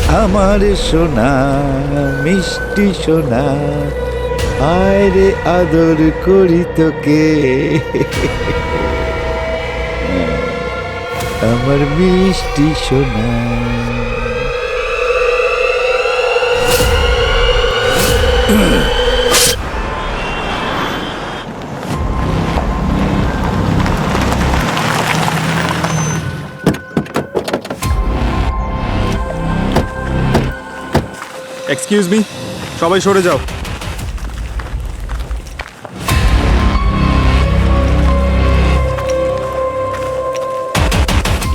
আমার সোনা মিষ্টি সোনা, আয় রে আদর করি তোকে, আমার মিষ্টি সোনা। এক্সকিউজ মি, সবাই সরে যাও।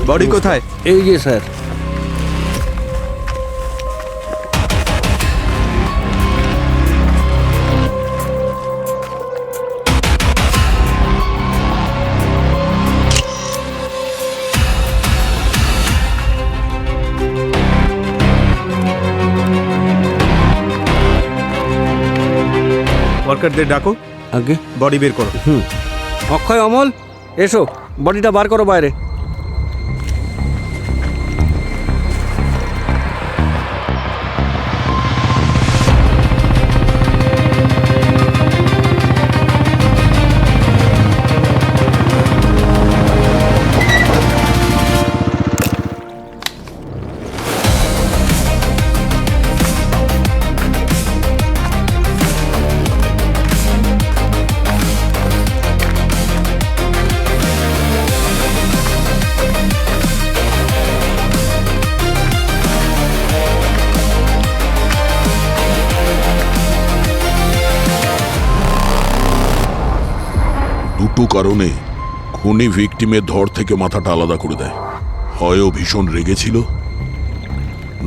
বডি কোথায়? এই যে স্যার। ওয়ার্কারদের ডাকো, আগে বডি বের করো। অক্ষয়, অমল, এসো, বডিটা বার করো বাইরে। দুটো কারণে খুনি ভিকটিমের ধর থেকে মাথাটা আলাদা করে দেয়। হয় ও ভীষণ রেগেছিল,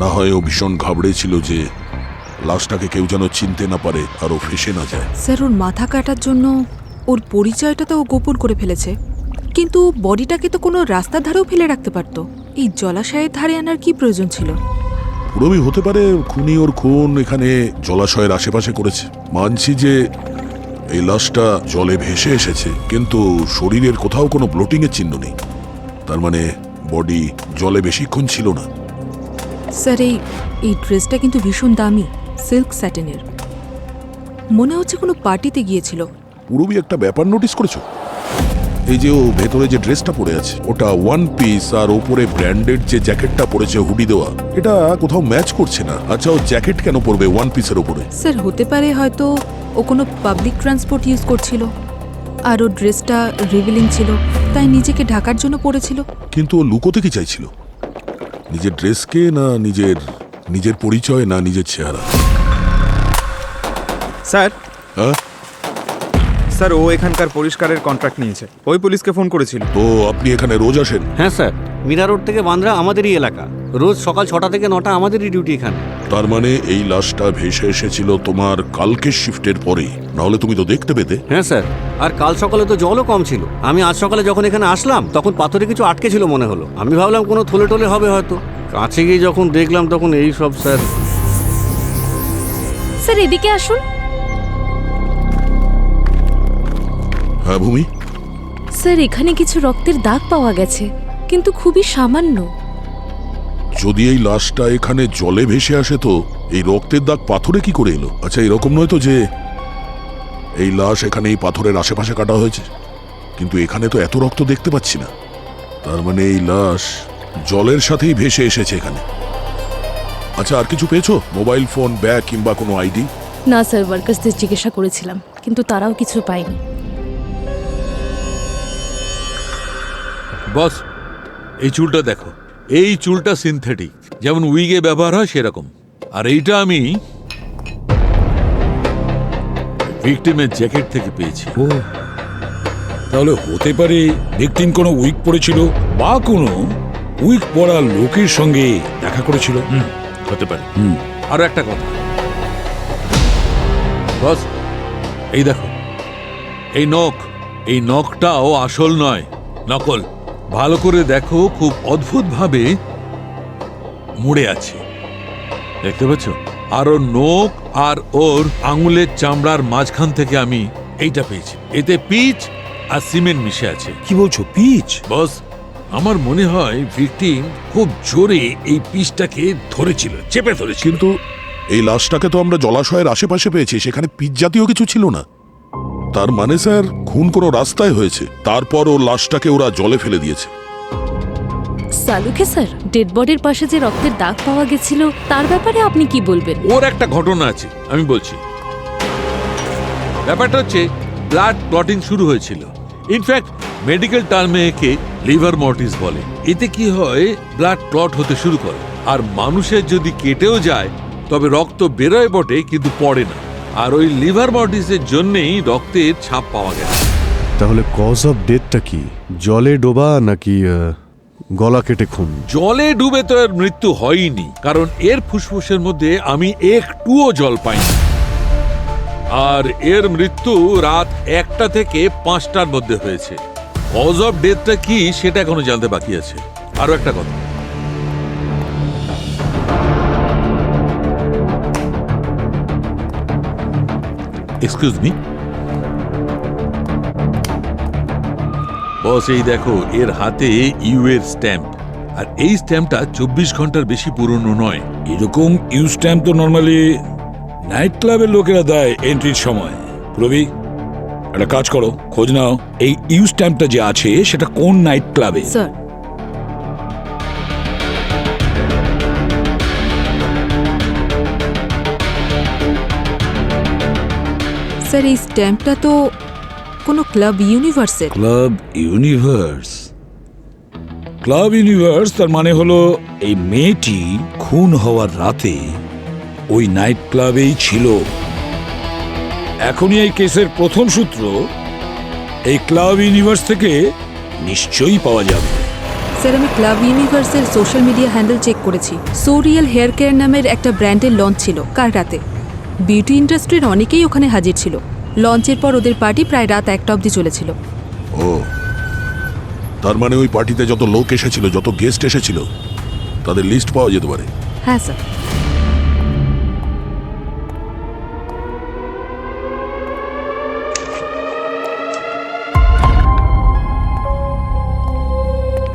না হয় ও ভীষণ ঘাবড়েছিল যে লাশটাকে কেউ যেন চিনতে না পারে আর ও ফেসে না যায়। স্যার, ওর মাথা কাটার জন্য ওর পরিচয়টা তো ও গোপন করে ফেলেছে, কিন্তু বডিটাকে তো কোনো রাস্তার ধারেও ফেলে রাখতে পারতো। এই জলাশয়ের ধারে আনার কি প্রয়োজন ছিল? পুরোই হতে পারে খুনি ওর খুন এখানে জলাশয়ের আশেপাশে করেছে। মানছি যে এই লাশটা জলে ভেসে এসেছে, কিন্তু শরীরের কোথাও কোনো ব্লোটিং এর চিহ্ন নেই। তার মানে বডি জলে বেশিক্ষণ ছিল না। স্যার, এই ড্রেসটা কিন্তু ভীষণ দামি, সিল্ক স্যাটিনের। মনে হচ্ছে কোনো পার্টিতে গিয়েছিল। পুরোই একটা ব্যাপার নোটিস করেছো? এই যে ও ভেতরে যে ড্রেসটা পরে আছে ওটা ওয়ান পিস, আর ওপরে ব্র্যান্ডেড যে জ্যাকেটটা পরেছে হুডি দেওয়া, এটা কোথাও ম্যাচ করছে না। আচ্ছা, ও জ্যাকেট কেন পরবে ওয়ান পিসের ওপরে? স্যার, হতে পারে হয়তো ও কোনো পাবলিক ট্রান্সপোর্ট ইউজ করছিল, আর ও ড্রেসটা রিভিলিং ছিল, তাই নিজেকে ঢাকার জন্য পরেছিল। কিন্তু ও লুকোতে কি চাইছিল? নিজের ড্রেসকে, না নিজের পরিচয়, না নিজের চেহারা? স্যার, হ্যাঁ স্যার, ও এখানকার পরিষ্কারের কন্ট্রাক্ট নিয়েছে। ওই পুলিশকে ফোন করেছিল। তো আপনি এখানে রোজ আসেন? হ্যাঁ স্যার, মীরা রোড থেকে বান্দ্রা আমাদেরই এলাকা। রোজ সকাল 6টা থেকে 9টা আমাদেরই ডিউটি এখানে। তার মানে এই লাশটা ভেসে এসেছিল তোমার কালকের শিফটের পরেই, নাহলে তুমি তো দেখতে পেতে। হ্যাঁ স্যার, আর কাল সকালে তো জলও কম ছিল। আমি আজ সকালে যখন এখানে আসলাম তখন পাথরে কিছু আটকে ছিল মনে হলো। আমি ভাবলাম কোনো থলে টলে হবে হয়তো। কাছে গিয়ে যখন দেখলাম তখন এই সব। স্যার, স্যার এদিকে আসুন। হ্যাঁ ভূমি, স্যার, এখানে কিছু রক্তের দাগ পাওয়া গেছে, কিন্তু খুবই সামান্য। যদি এই লাশটা এখানে জলে ভেসে আসে তো এই রক্তের দাগ পাথরে কি করে এলো? আচ্ছা, এরকম নয় তো যে এই লাশ এখানে এই পাথরের আশেপাশে কাটা হয়েছে? কিন্তু এখানে তো এত রক্ত দেখতে পাচ্ছি না। তার মানে এই লাশ জলের সাথেই ভেসে এসেছে এখানে। আচ্ছা, আর কিছু পেয়েছো? মোবাইল ফোন, ব্যাগ কিংবা কোনো আইডি? না স্যার, ওয়ার্কার্সদের জিজ্ঞাসা করেছিলাম, কিন্তু তারাও কিছু পায়নি। বস, এই চুলটা দেখো। এই চুলটা সিনথেটিক, যেমন উইগে ব্যবহার হয় সেরকম। আর এইটা আমি ভিকটিমের জ্যাকেট থেকে পেয়েছি। ও, তাহলে হতে পারে ভিকটিম কোনো উইক পরেছিল বা কোনো উইক পরা লোকের সঙ্গে দেখা করেছিল। হতে পারে। আরো একটা কথা বস, এই দেখো, এই নখটাও আসল নয়, নকল। ভালো করে দেখো, খুব অদ্ভুত ভাবে মুড়ে আছে, দেখতে পাচ্ছ? আর ওর নখ আর ওর আঙুলের চামড়ার মাঝখান থেকে আমি এইটা পেয়েছি। এতে পিচ আর সিমেন্ট মিশে আছে। কি বলছো? পিচ? বস, আমার মনে হয় ভিকটিম খুব জোরে এই পিসটাকে ধরেছিল, চেপে ধরেছিল। কিন্তু এই লাশটাকে তো আমরা জলাশয়ের আশেপাশে পেয়েছি, সেখানে পিচ জাতীয় কিছু ছিল না। তার মানে স্যার খুন কোনো রাস্তায় হয়েছে, তারপর ওর লাশটাকে ওরা জলে ফেলে দিয়েছে। সালুকে স্যার, ডেড বডির পাশে যে রক্তের দাগ পাওয়া গেছিল তার ব্যাপারে আপনি কি বলবেন? ওর একটা ঘটনা আছে, আমি বলছি। ব্যাপারটা হচ্ছে ব্লাড ক্লটিং শুরু হয়েছিল। ইনফ্যাক্ট মেডিকেল টার্মে একে লিভার মর্টিস বলে। এতে কি হয়, ব্লাড ক্লট হতে শুরু করে, আর মানুষের যদি কেটেও যায় তবে রক্ত বেরোয় বটে কিন্তু পড়ে না। আর ওই লিভার মর্টিসের জন্যেই রক্তের ছাপ পাওয়া গেছে। তাহলে কজ অফ ডেথটা কি? জলে ডোবা নাকি গলা কেটে খুন? জলে ডুবে তো এর মৃত্যু হয়নি, কারণ এর ফুসফুসের মধ্যে আমি একটুও জল পাইনি। আর এর মৃত্যু রাত 1টা থেকে 5টার মধ্যে হয়েছে। কজ অফ ডেথটা কি সেটা এখনো জানতে বাকি আছে। আরো একটা কথা, এক্সকিউজ মি বস, এই দেখো এর হাতে ইউ এর স্ট্যাম্প, আর এই স্ট্যাম্পটা 24 ঘন্টার বেশি পুরনো নয়। এরকম ইউ স্ট্যাম্প তো নর্মালি নাইট ক্লাবের লোকেরা দেয় এন্ট্রির সময়। রবি, একটা কাজ করো, খোঁজ নাও এই ইউ স্ট্যাম্পটা যে আছে সেটা কোন নাইট ক্লাবে। স্যার, স্যার এই স্ট্যাম্পটা তো কোনো ক্লাব ইউনিভার্সের। Club universe? ক্লাব ইউনিভার্স তার মানে হলো এই মেয়েটি খুন হওয়ার রাতে ওই নাইট ক্লাবেই ছিল। এখনই এই কেসের প্রথম সূত্র এই ক্লাব ইউনিভার্স থেকে নিশ্চয়ই পাওয়া যাবে। স্যার, আমি ক্লাব ইউনিভার্সের সোশ্যাল মিডিয়া হ্যান্ডেল চেক করেছি। সোরিয়াল হেয়ার কেয়ার নামের একটা ব্র্যান্ডের লঞ্চ ছিল কাল রাতে। বিউটি ইন্ডাস্ট্রির অনেকেই ওখানে হাজির ছিল। লঞ্চের পর ওদের পার্টি প্রায় রাত 1টা অবধি চলেছিল। ও, তার মানে ওই পার্টিতে যত লোক এসেছিল, যত গেস্ট এসেছিল, তাদের লিস্ট পাওয়া যেতে পারে। হ্যাঁ স্যার।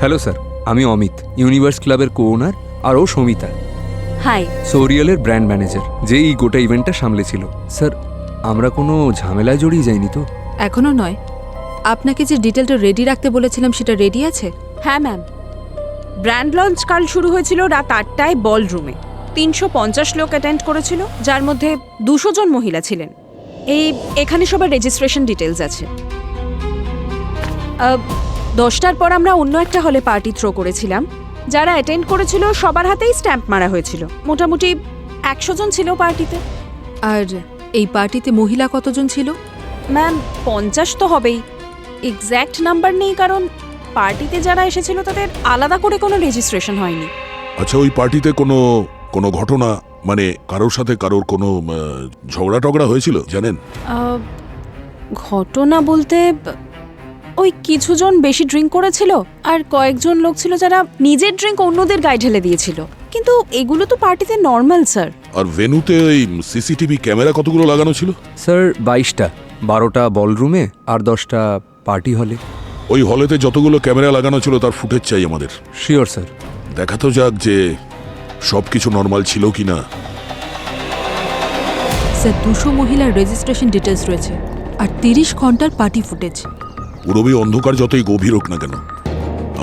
হ্যালো স্যার, আমি অমিত, ইউনিভার্স ক্লাবের কো ওনার, আর ও সমিতা, হাই। সোরিয়ালের ব্র্যান্ড ম্যানেজার, যে এই গোটা ইভেন্টটা সামলেছিল। স্যার, আমরা কোনো ঝামেলায় জড়িয়ে যাইনি তো? এখনো নয়। আপনাকে যে ডিটেলটা রেডি রাখতে বলেছিলাম সেটা রেডি আছে? হ্যাঁ ম্যাম, ব্র্যান্ড লঞ্চ কাল শুরু হয়েছিল রাত 8টায় বল রুমে। 350 লোক অ্যাটেন্ড করেছিল, যার মধ্যে 200 জন মহিলা ছিলেন। এখানে সবার রেজিস্ট্রেশন ডিটেলস আছে। 10টার পর আমরা অন্য একটা হলে পার্টি থ্রো করেছিলাম। যারা অ্যাটেন্ড করেছিল সবার হাতেই স্ট্যাম্প মারা হয়েছিল। মোটামুটি 100 জন ছিল পার্টিতে। আর এই পার্টিতে মহিলা কতজন ছিল? ম্যাম 50 তো হবেই। এক্স্যাক্ট নাম্বার নেই, কারণ পার্টিতে যারা এসেছিল তাদের আলাদা করে কোনো রেজিস্ট্রেশন হয়নি। আচ্ছা, ওই পার্টিতে কোনো ঘটনা, মানে কারোর সাথে কারোর কোনো ঝগড়া টগড়া হয়েছিল জানেন? ঘটনা বলতে ওই কিছুজন বেশি ড্রিঙ্ক করেছিল, আর কয়েকজন লোক ছিল যারা নিজের ড্রিঙ্ক অন্যদের গায়ে ঢেলে দিয়েছিল। কিন্তু এগুলো তো পার্টিতে নর্মাল স্যার। আর ভেন্যুতে ওই সিসিটিভি ক্যামেরা কতগুলো লাগানো ছিল? স্যার 22টা, 12টা বলরুমে আর 10টা পার্টি হলে। ওই হলেতে যতগুলো ক্যামেরা লাগানো ছিল তার ফুটেজ চাই আমাদের। Sure sir. দেখা তো যাক যে সবকিছু নর্মাল ছিল কিনা। স্যার 200 মহিলার রেজিস্ট্রেশন ডিটেলস রয়েছে, আর 30 ঘন্টার পার্টি ফুটেজ। পুরবী অন্ধকার যতই গভীর হোক না কেন,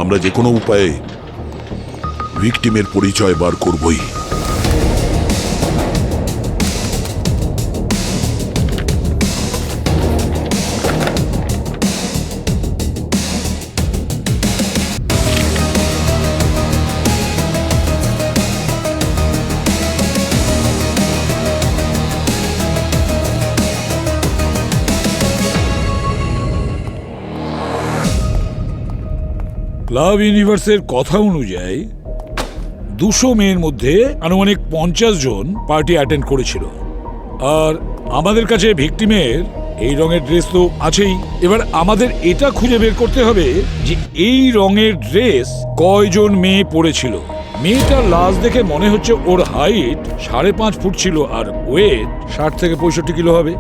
আমরা যে কোনো উপায়ে ভিকটিমের পরিচয় বার করবই। ক্লাব ইউনিভার্সের কথা অনুযায়ী 200 মেয়ের মধ্যে আনুমানিক 50 জন পার্টি অ্যাটেন্ড করেছিল। আর আমাদের কাছে ভিকটিমের এই রঙের ড্রেস তো আছেই। এবার আমাদের এটা খুঁজে বের করতে হবে যে এই রঙের ড্রেস কয়জন মেয়ে পরেছিল। মেয়েটার লাশ দেখে মনে হচ্ছে ওর হাইট 5.5 ফুট ছিল, আর ওয়েট 60 থেকে 65 কিলো হবে।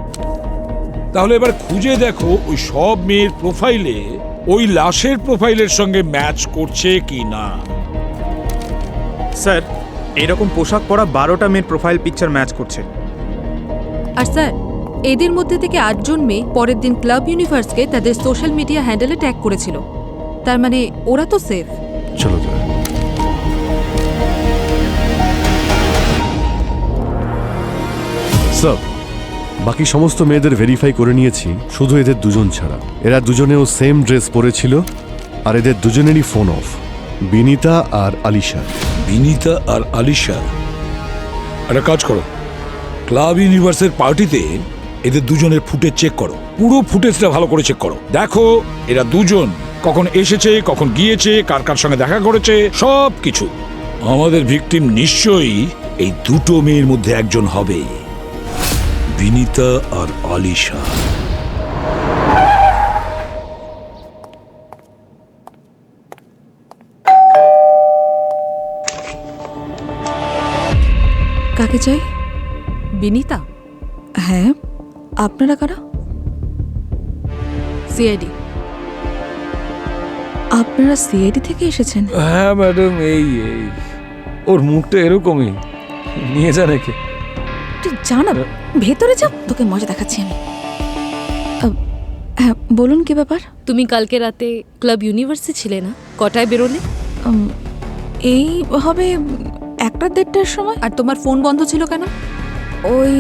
তাহলে এবার খুঁজে দেখো ওই সব মেয়ের প্রোফাইলে ওই লাশের প্রোফাইলের সঙ্গে ম্যাচ করছে কি না। স্যার এরকম পোশাক পরা 12টা মেয়ের প্রোফাইল পিকচার ম্যাচ করছে। আর স্যার এদের মধ্যে থেকে 8 জন মেয়ে পরের দিন ক্লাব ইউনিভার্সকে তাদের সোশ্যাল মিডিয়া হ্যান্ডেলে ট্যাগ করেছিল। তার মানে ওরা তো সেফ। চলো যাই। স্যার, বাকি সমস্ত মেয়েদের ভেরিফাই করে নিয়েছি, শুধু এদের দুজন ছাড়া। এরা দুজনেও সেম ড্রেস পরেছিল, আর এদের দুজনেরই ফোন অফ, বিনিতা আর আলিশা। বিনিতা আর আলিশা, একটা কাজ করো, ক্লাব ইউনিভার্সের পার্টিতে এদের দুজনের ফুটেজ চেক করো, পুরো ফুটেজটা ভালো করে চেক করো। দেখো এরা দুজন কখন এসেছে, কখন গিয়েছে, কার কার সঙ্গে দেখা করেছে, সব কিছু। আমাদের ভিকটিম নিশ্চয়ই এই দুটো মেয়ের মধ্যে একজন হবে, বিনিতা আর আলিশা। কাকে চাই? বিনিতা? হ্যাঁ, আপনারা কারা? সিআইডি। আপনারা সিআইডি থেকে এসেছেন? হ্যাঁ ম্যাডাম, এই ওর মুখটা এরকমই, নিয়ে যা রেখে। তুই জানা, ভেতরে যা, তোকে মজা দেখাচ্ছি আমি। হ্যাঁ বলুন, কি ব্যাপার? তুমি কালকে রাতে ক্লাব ইউনিভার্সে ছিলে না? কটায় বেরোলে? এই হবে 1-1:30টার সময়। আর তোমার ফোন বন্ধ ছিল কেন? ওই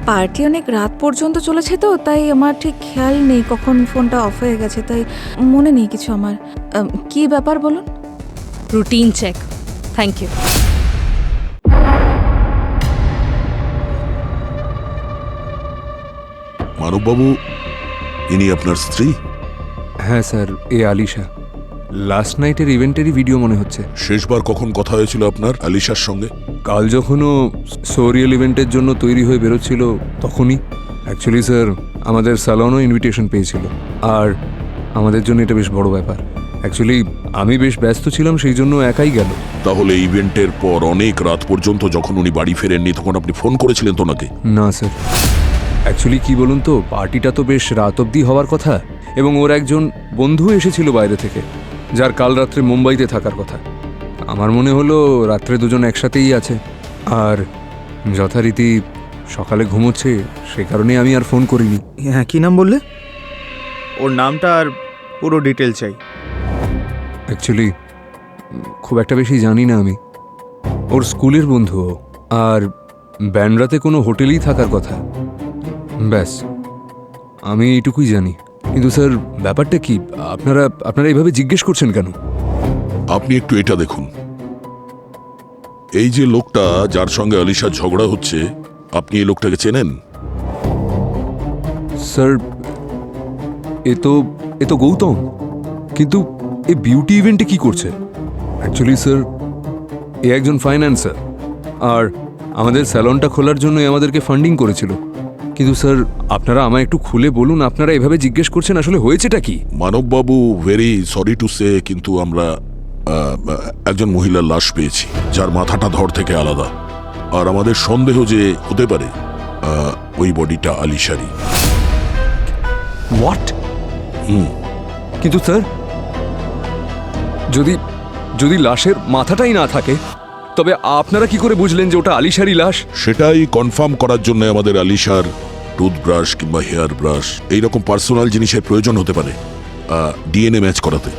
পার্টি অনেক রাত পর্যন্ত চলেছে তো, তাই আমার ঠিক খেয়াল নেই কখন ফোনটা অফ হয়ে গেছে, তাই মনে নেই কিছু আমার। কি ব্যাপার বলুন? Routine check. Thank you. মানববাবু, ইনি আপনার স্ত্রী? হ্যাঁ স্যার, এ আলিশা। লাস্ট নাইটের ইভেন্টেরই ভিডিও মনে হচ্ছে। শেষবার কখন কথা হয়েছিল আপনার আলিশার সঙ্গে? কাল যখন ও সোরিয়াল ইভেন্টের জন্য তৈরি হয়ে বেরোচ্ছিল তখনই। অ্যাকচুয়ালি স্যার, আমাদের স্যালনও ইনভিটেশন পেয়েছিল, আর আমাদের জন্য এটা বেশ বড় ব্যাপার। অ্যাকচুয়ালি আমি বেশ ব্যস্ত ছিলাম, সেই জন্য একাই গেল। তাহলে ইভেন্টের পর অনেক রাত পর্যন্ত যখন উনি বাড়ি ফেরেননি, তখন আপনি ফোন করেছিলেন তো ওনাকে? না স্যার, অ্যাকচুয়ালি কি বলুন তো, পার্টিটা তো বেশ রাত অবধি হওয়ার কথা, এবং ওর একজন বন্ধু এসেছিল বাইরে থেকে, যার কাল রাত্রে মুম্বাইতে থাকার কথা। আমার মনে হলো রাত্রে দুজন একসাথেই আছে, আর যথারীতি সকালে ঘুমোচ্ছে, সে কারণে আমি আর ফোন করিনি। হ্যাঁ, কি নাম বললে? ওর নামটা আর পুরো ডিটেল চাই। অ্যাকচুয়ালি খুব একটা বেশি জানি না আমি। ওর স্কুলের বন্ধু, আর ব্যান্ডরাতে কোনো হোটেলেই থাকার কথা। ব্যাস, আমি এইটুকুই জানি। কিন্তু স্যার, ব্যাপারটা কি? আপনারা এইভাবে জিজ্ঞেস করছেন কেন? আপনি একটু এটা দেখুন, এই যে লোকটা যার সঙ্গে আলিশার ঝগড়া হচ্ছে, আপনি এই লোকটাকে চেনেন? স্যার, এ তো গৌতম, কিন্তু এই বিউটি ইভেন্টে কি করছে? অ্যাকচুয়ালি স্যার, এ একজন ফাইন্যান্সার, আর আমাদের স্যালনটা খোলার জন্যই আমাদেরকে ফান্ডিং করেছিল। কিন্তু স্যার, আপনারা আমায় একটু খুলে বলুন, আপনারা এভাবে জিজ্ঞেস করছেন, আসলে হয়েছেটা কি? মানববাবু, ভেরি সরি টু সে, কিন্তু আমরা একজন মহিলার লাশ পেয়েছি, যার মাথাটা ধর থেকে আলাদা, আর আমাদের সন্দেহ যে হতে পারে ওই বডিটা আলিশারি। হোয়াট? কিন্তু স্যার, যদি লাশের মাথাটাই না থাকে, তবে আপনারা কি করে বুঝলেন যে ওটা আলিশারি লাশ? সেটাই কনফার্ম করার জন্য আমাদের আলিশার টুথব্রাশ কিংবা হেয়ার ব্রাশ, এইরকম পার্সোনাল জিনিসের প্রয়োজন হতে পারে ডিএনএ ম্যাচ করাতে।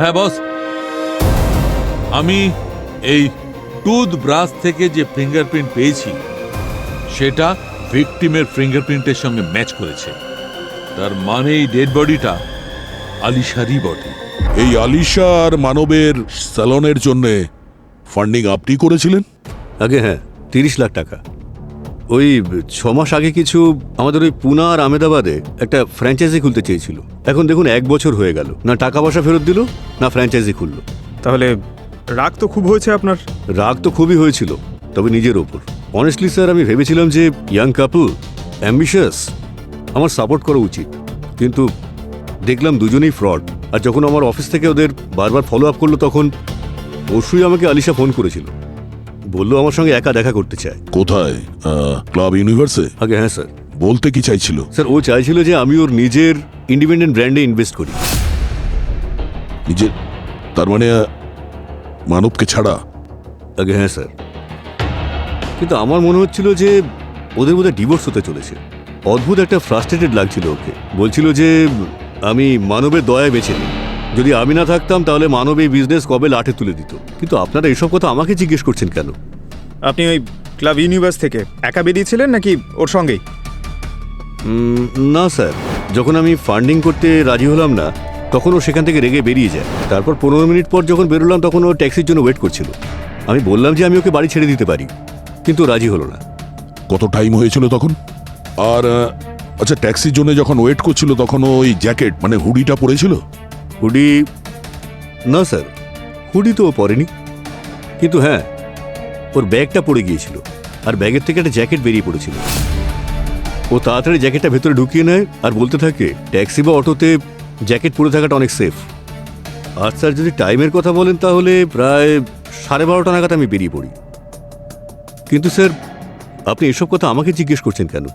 হ্যাঁ বস, আমি এই টুথব্রাশ থেকে যে ফিঙ্গারপ্রিন্ট পেয়েছি সেটা ভিকটিমের ফিঙ্গারপ্রিন্টের সঙ্গে ম্যাচ করেছে। তার মানে এই ডেড বডিটা আলিশারি বডি। এই আলিশা আর মানবের স্যালনের জন্য ফান্ডিং আপনি করেছিলেন? আগে হ্যাঁ, 30 লাখ টাকা। ওই 6 মাস আগে কিছু আমাদের ওই পুনা আর আহমেদাবাদে একটা ফ্র্যাঞ্চাইজি খুলতে চেয়েছিল। এখন দেখুন 1 বছর হয়ে গেল, না টাকা পয়সা ফেরত দিল না ফ্র্যাঞ্চাইজি খুললো। তাহলে রাগ তো খুব হয়েছে আপনার। রাগ তো খুবই হয়েছিল, তবে নিজের ওপর। অনেস্টলি স্যার, আমি ভেবেছিলাম যে ইয়াং কাপল, অ্যাম্বিশাস, আমার সাপোর্ট করা উচিত, কিন্তু দেখলাম দুজনেই ফ্রড। আর যখন আমার অফিস থেকে ওদের বারবার ফলো আপ করলো, তখন পরশুই আমাকে আলিশা ফোন করেছিল, বললো আমার সঙ্গে একা দেখা করতে চায়। কোথায়? ক্লাব ইউনিভার্সে? আগে হ্যাঁ স্যার। বলতে কি চাইছিল? স্যার, ও চাইছিল যে আমি ওর নিজের ইন্ডিপেন্ডেন্ট ব্র্যান্ডে ইনভেস্ট করি। নিজের? তার মানে মানবকে ছাড়া? আগে হ্যাঁ স্যার, কিন্তু আমার মনে হচ্ছিল যে ওদের মধ্যে ডিভোর্স হতে চলেছে। অদ্ভুত একটা ফ্রাস্ট্রেটেড লাগছিল ওকে। বলছিল যে আমি মানবের দয়ায় বেঁচে নিই, যদি আমি না থাকতাম তাহলে মানব এই বিজনেস কবে লাঠে তুলে দিত। কিন্তু আপনারা এসব কথা আমাকে জিজ্ঞেস করছেন কেন? আপনি ওই ক্লাব ইউনিভার্স থেকে একা বেরিয়েছিলেন নাকি ওর সঙ্গেই? না স্যার, যখন আমি ফান্ডিং করতে রাজি হলাম না, তখন ও সেখান থেকে রেগে বেরিয়ে যায়। তারপর 15 মিনিট পর যখন বেরোলাম, তখন ও ট্যাক্সির জন্য ওয়েট করছিল। আমি বললাম যে আমি ওকে বাড়ি ছেড়ে দিতে পারি, কিন্তু রাজি হলো না। কত টাইম হয়েছিল তখন? আর আচ্ছা, ট্যাক্সির জন্য যখন ওয়েট করছিল তখন ওই জ্যাকেট মানে হুডিটা পরেছিল? হুডি? না স্যার, হুডি তো ও পরেনি, কিন্তু হ্যাঁ ওর ব্যাগটা পড়ে গিয়েছিল, আর ব্যাগের থেকে একটা জ্যাকেট বেরিয়ে পড়েছিল। ও তাড়াতাড়ি জ্যাকেটটা ভেতরে ঢুকিয়ে নেয় আর বলতে থাকে ট্যাক্সি বা অটোতে জ্যাকেট পরে থাকাটা অনেক সেফ। আর স্যার, যদি টাইমের কথা বলেন তাহলে প্রায় 12:30 নাগাদ আমি বেরিয়ে পড়ি। কিন্তু স্যার, আপনি এসব কথা আমাকে জিজ্ঞেস করছেন কেন?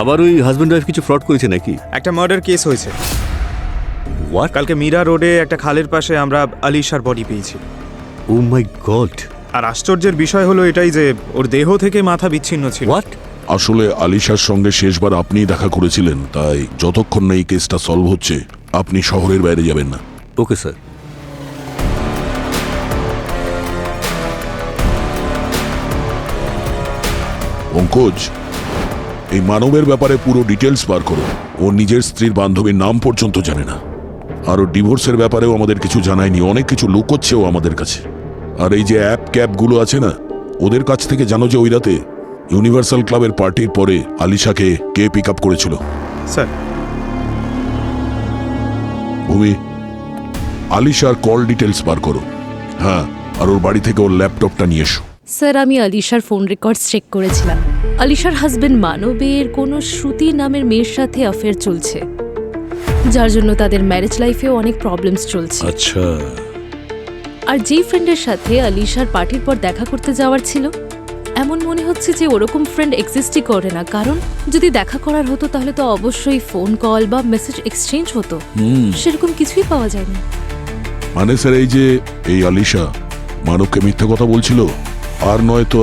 আবার ওই হাজব্যান্ড ওয়াইফ কিছু ফ্রড করেছে নাকি? একটা মার্ডার কেস হয়েছে। হোয়াট? কালকে মীরা রোডে একটা খালের পাশে আমরা আলিশার বডি পেয়েছি। ও মাই গড! আর আশ্চর্যের বিষয় হলো এটাই যে ওর দেহ থেকে মাথা বিচ্ছিন্ন ছিল। হোয়াট? আসলে আলিশার সঙ্গে শেষবার আপনিই দেখা করেছিলেন, তাই যতক্ষণ না এই কেসটা সলভ হচ্ছে আপনি শহরের বাইরে যাবেন না। Okay sir. পঙ্কজ, এই মানবের ব্যাপারে পুরো ডিটেলস বার করো। ও নিজের স্ত্রীর বান্ধবীর নাম পর্যন্ত জানে না, আর ও ডিভোর্সের ব্যাপারেও আমাদের কিছু জানায়নি। অনেক কিছু লুকোচ্ছেও আমাদের কাছে। আর এই যে অ্যাপ ক্যাবগুলো আছে না, ওদের কাছ থেকে জানো যে ওই রাতে ইউনিভার্সাল ক্লাবের পার্টির পরে আলিশাকে কে পিক আপ করেছিল? স্যার, ভূমি, আলিশার কল ডিটেলস বার করো। হ্যাঁ, আর ওর বাড়ি থেকে ওর ল্যাপটপটা নিয়ে এসো। স্যার, আমি আলিশার ফোন রেকর্ডস চেক করেছিলাম। আলিশার হাজবেন্ড মানবের কোনো শ্রুতি নামের মেয়ের সাথে অ্যাফেয়ার চলছে, যার জন্য তাদের ম্যারেজ লাইফেও অনেক প্রবলেমস চলছে। আচ্ছা, আর যেই ফ্রেন্ডের সাথে আলিশার পার্টির পর দেখা করতে যাওয়ার ছিল, এমন মনে হচ্ছে যে ওরকম ফ্রেন্ড এক্সিস্টই করে না। কারণ যদি দেখা করার হতো তাহলে তো অবশ্যই ফোন কল বা মেসেজ এক্সচেঞ্জ হতো, সেরকম কিছুই পাওয়া যায়নি। মানে স্যার, এই যে এই আলিশা মানবকে মিথ্যে কথা বলছিল, আর নয়তো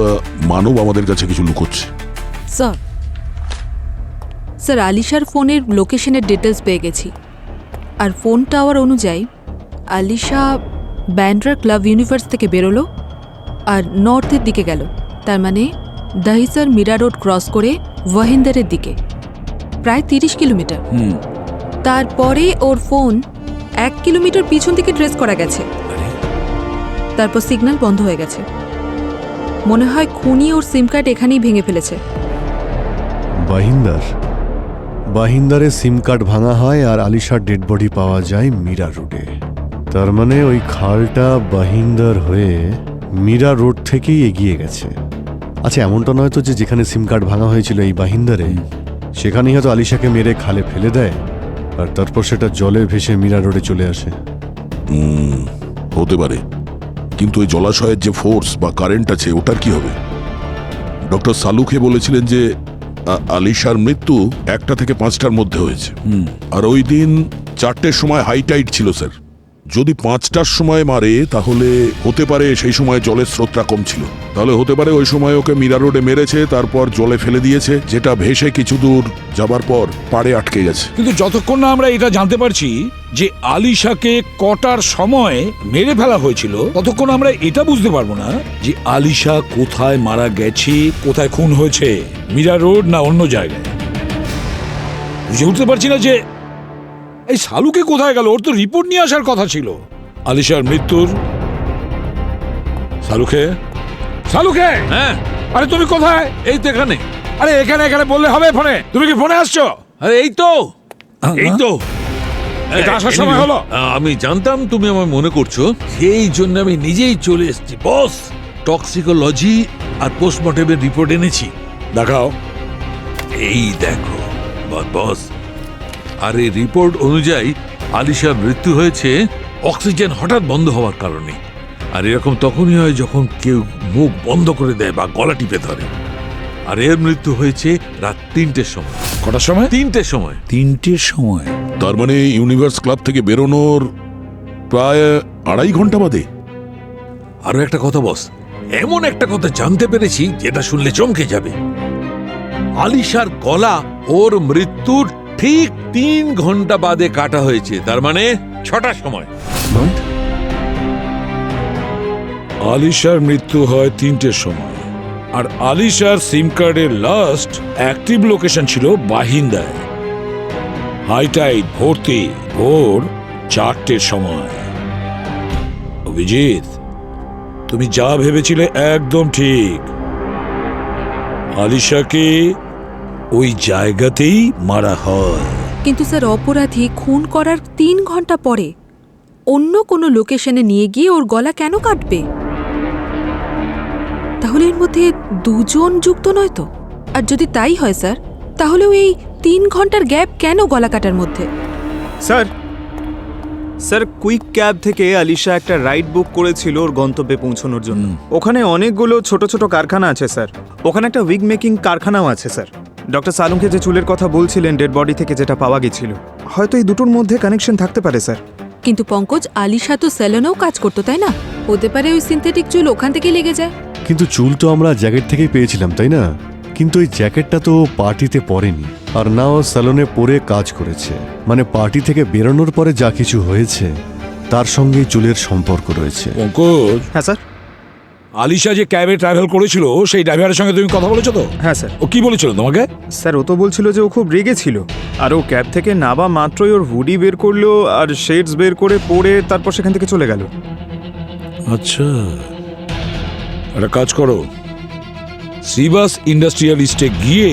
মানব আমাদের কাছে কিছু লুকোচ্ছে। স্যার, আলিশার ফোনের লোকেশনের ডিটেলস পেয়ে গেছি, আর ফোন টাওয়ার অনুযায়ী আলিশা ব্যান্ড্রা ক্লাব ইউনিভার্স থেকে বেরোলো আর নর্থের দিকে গেল। তার মানে দহিসর মীরা রোড ক্রস করে ওয়াহিন্দারের দিকে, প্রায় 30 কিলোমিটার। তারপরে ওর ফোন 1 কিলোমিটার পিছন দিকে ট্রেস করা গেছে, তারপর সিগন্যাল বন্ধ হয়ে গেছে। মনে হয় খুনি ওর সিম কার্ড এখানেই ভেঙে ফেলেছে। বাহিন্দারে সিম কার্ড ভাঙা হয় আর আলিশার ডেড বডি পাওয়া যায় মীরা রোডে। তার মানে ওই খালটা বাহিন্দার হয়ে মীরা রোড থেকেই এগিয়ে গেছে। আচ্ছা, এমনটা নয় তো যে যেখানে সিম কার্ড ভাঙা হয়েছিল এই বাহিন্দারে, সেখানেই হয়তো আলিশাকে মেরে খালে ফেলে দেয় আর তারপর সেটা জলে ভেসে মীরা রোডে চলে আসে? হতে পারে, কিন্তু ওই জলাশয়ের যে ফোর্স বা কারেন্ট আছে ওটার কি হবে? ডক্টর সালুকে বলেছিলেন যে আলিশার মৃত্যু 1টা থেকে 5টার মধ্যে হয়েছে, আর ওই দিন 4টের সময় হাই টাইড ছিল স্যার। যদি 5টার সময় মারে তাহলে হতে পারে সেই সময় জলের স্রোতটা কম ছিল, তাহলে হতে পারে ওই সময় ওকে মীরা রোডে মেরেছে, তারপর জলে ফেলে দিয়েছে, যেটা ভেসে কিছু দূর যাবার পর পাড়ে আটকে গেছে। কিন্তু যতক্ষণ না আমরা এটা জানতে পারছি যে আলিশাকে কটার সময় মেরে ফেলা হয়েছিল, ততক্ষণ আমরা এটা বুঝতে পারবো না যে আলিশা কোথায় মারা গেছে, কোথায় খুন হয়েছে, মীরা রোড না অন্য জায়গায়। বুঝে উঠতে পারছি না যে এই শালুকে কোথায় গেল? ওর তো রিপোর্ট নিয়ে আসার কথা ছিল আলিশার মৃত্যুর। শালুকে, শালুকে, হ্যাঁ, আরে তুমি কোথায়? এই তো এখানে। আরে এখানে এখানে বললে হবে ফোনে? তুমি কি ফোনে আসছো? আরে এই তো, এই তো। এটা আসার সময় হলো? আমি জানতাম তুমি আমার মনে করছো, সেই জন্য আমি নিজেই চলে এসেছি বস। টক্সিকোলজি আর পোস্টমর্টেমের রিপোর্ট এনেছি। দেখাও। এই দেখো বস, আর এই রিপোর্ট অনুযায়ী আলিশার মৃত্যু হয়েছে অক্সিজেন হঠাৎ বন্ধ হওয়ার কারণে। আর এরকম তখনই হয় যখন কেউ মুখ বন্ধ করে দেয় বা গলা টিপে ধরে। আর এর মৃত্যু হয়েছে রাত 3টের সময়। কটার সময়? 3টের সময়। 3টের সময়? তার মানে ইউনিভার্স ক্লাব থেকে বেরোনোর প্রায় 2.5 ঘন্টা বাদে। আরো একটা কথা বস, এমন একটা কথা জানতে পেরেছি যেটা শুনলে চমকে যাবে। আলিশার গলা ওর মৃত্যুর ঠিক 3 ঘন্টা বাদে কাটা হয়েছে, তার মানে 6টার সময়। আলিশার মৃত্যু হয় 3টের সময়, আর আলিশার সিম কার্ডের লাস্ট অ্যাক্টিভ লোকেশন ছিল বাহিন্দায়। হাইটাইড ভর্তি ভোর 4টের সময়। অভিজিৎ, তুমি যা ভেবেছিলে একদম ঠিক। আলিশাকে ওই জায়গাতেই মারা হয়। কিন্তু স্যার অপরাধী খুন করার 3 ঘন্টা পরে অন্য কোনো লোকেশনে নিয়ে গিয়ে ওর গলা কেন কাটবে? তাহলে এর মধ্যে 2 জন যুক্ত নয় তো? আর যদি তাই হয় স্যার, তাহলেও এই 3 ঘন্টার গ্যাপ কেন গলা কাটার মধ্যে? স্যার কুইক ক্যাব থেকে আলিশা একটা রাইড বুক করেছিল ওর গন্তব্যে পৌঁছানোর জন্য। ওখানে অনেকগুলো ছোট ছোট কারখানা আছে স্যার। ওখানে একটা উইগ মেকিং কারখানাও আছে স্যার। ডক্টর সালুমকে যে চুলের কথা বলছিলেন ডেড বডি থেকে যেটা পাওয়া গেছিল, হয়তো এই দুটোর মধ্যে কানেকশন থাকতে পারে স্যার। কিন্তু পঙ্কজ, আলিশা তো স্যালনেও কাজ করতো, তাই না? হতে পারে ওই সিনথেটিক চুল ওখান থেকেই লেগে যায়। কিন্তু চুল তো আমরা জ্যাকেট থেকেই পেয়েছিলাম, তাই না? কিন্তু ওই জ্যাকেটটা তো পার্টিতে পরেনি, আর না ও স্যালনে পরে কাজ করেছে। মানে পার্টি থেকে বেরোনোর পরে যা কিছু হয়েছে তার সঙ্গে চুলের সম্পর্ক রয়েছে। পঙ্কজ। হ্যাঁ স্যার। আলিশা যে ক্যাবে ট্রাভেল করেছিল সেই ড্রাইভারের সঙ্গে তুমি কথা বলেছো তো? হ্যাঁ স্যার। ও কি বলেছিল তোমাকে? স্যার ও তো বলছিল যে ও খুব রেগে ছিল, আর ও ক্যাব থেকে নাবা মাত্রই ওর হুডি বের করলো আর শেডস বের করে পরে তারপর সেখান থেকে চলে গেল। আচ্ছা, একটা কাজ করো, শ্রীবাস ইন্ডাস্ট্রিয়ালিস্টে গিয়ে